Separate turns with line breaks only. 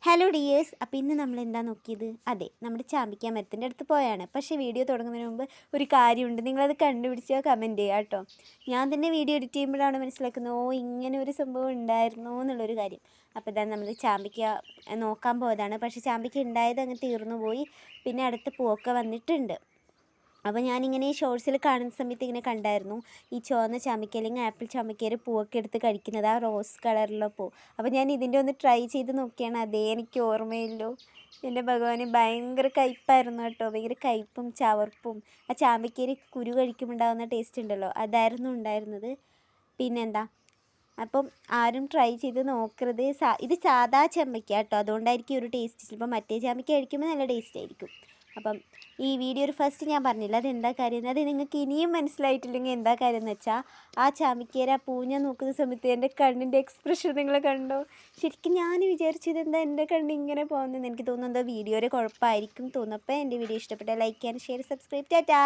Hello dears. അപ്പോൾ ഇന്ന് നമ്മൾ എന്താ നോക്കിയത്? അതെ, നമ്മുടെ ചാമ്പിക്ക മരത്തിൻ്റെ അടുത്ത് പോയാണ്. പക്ഷേ വീഡിയോ തുടങ്ങുന്നതിന് മുമ്പ് ഒരു കാര്യമുണ്ട്, നിങ്ങളത് കണ്ടുപിടിച്ചാൽ കമൻറ്റ് ചെയ്യുക കേട്ടോ. ഞാൻ തന്നെ വീഡിയോ എഡിറ്റ് ചെയ്യുമ്പോഴാണ് മനസ്സിലാക്കുന്നത്, ഓ ഇങ്ങനെ ഒരു സംഭവം ഉണ്ടായിരുന്നോ എന്നുള്ളൊരു കാര്യം. അപ്പോൾ ഇതാ നമ്മൾ ചാമ്പിക്ക നോക്കാൻ പോയതാണ്. പക്ഷേ ചാമ്പിക്ക ഉണ്ടായത് അങ്ങ് തീർന്നു പോയി. പിന്നെ അടുത്ത് പൂവൊക്കെ വന്നിട്ടുണ്ട്. അപ്പോൾ ഞാനിങ്ങനെ ഷോർട്സിൽ കാണുന്ന സമയത്ത് ഇങ്ങനെ കണ്ടായിരുന്നു, ഈ ചുവന്ന ചാമ്പയ്ക്ക അല്ലെങ്കിൽ ആപ്പിൾ ചാമ്പയ്ക്കയുടെ പൂവൊക്കെ എടുത്ത് കഴിക്കുന്നത്, ആ റോസ് കളറിലുള്ള പൂ. അപ്പോൾ ഞാൻ ഇതിൻ്റെ ഒന്ന് ട്രൈ ചെയ്ത് നോക്കിയാണ്, അതേ എനിക്ക് ഓർമ്മയില്ലോ. എൻ്റെ ഭഗവാന് ഭയങ്കര കയ്പ്പായിരുന്നു കേട്ടോ, ഭയങ്കര കയ്പ്പും ചവർപ്പും. ആ ചാമ്പയ്ക്കയിൽ കുരു കഴിക്കുമ്പോണ്ടാകുന്ന ടേസ്റ്റ് ഉണ്ടല്ലോ, അതായിരുന്നു ഉണ്ടായിരുന്നത്. പിന്നെന്താ, അപ്പം ആരും ട്രൈ ചെയ്ത് നോക്കരുത്. ഇത് സാദാ ചാമ്പയ്ക്ക കേട്ടോ, അതുകൊണ്ടായിരിക്കും ഒരു ടേസ്റ്റ്. ചിലപ്പോൾ മറ്റേ ചാമ്പയ്ക്ക കഴിക്കുമ്പോൾ നല്ല ടേസ്റ്റ് ആയിരിക്കും. അപ്പം ഈ വീഡിയോ ഒരു ഫസ്റ്റ് ഞാൻ പറഞ്ഞില്ല അതെന്താ കാര്യം, അത് നിങ്ങൾക്ക് ഇനിയും മനസ്സിലായിട്ടില്ലെങ്കിൽ എന്താ കാര്യം എന്ന് വെച്ചാൽ, ആ ചാമിക്കേര ആ പൂ ഞാൻ നോക്കുന്ന സമയത്ത് എൻ്റെ കണ്ണിൻ്റെ എക്സ്പ്രഷൻ നിങ്ങൾ കണ്ടോ? ശരിക്കും ഞാൻ വിചാരിച്ചത് എന്താ എൻ്റെ കണ്ണ് ഇങ്ങനെ പോകുന്നതെന്ന്. എനിക്ക് തോന്നുന്നു എന്താ വീഡിയോയുടെ കുഴപ്പമായിരിക്കും തോന്നുന്നു. അപ്പോൾ എൻ്റെ വീഡിയോ ഇഷ്ടപ്പെട്ടാൽ ലൈക്ക് ചെയ്യാൻ, ഷെയർ, സബ്സ്ക്രൈബ്. ടാറ്റാ.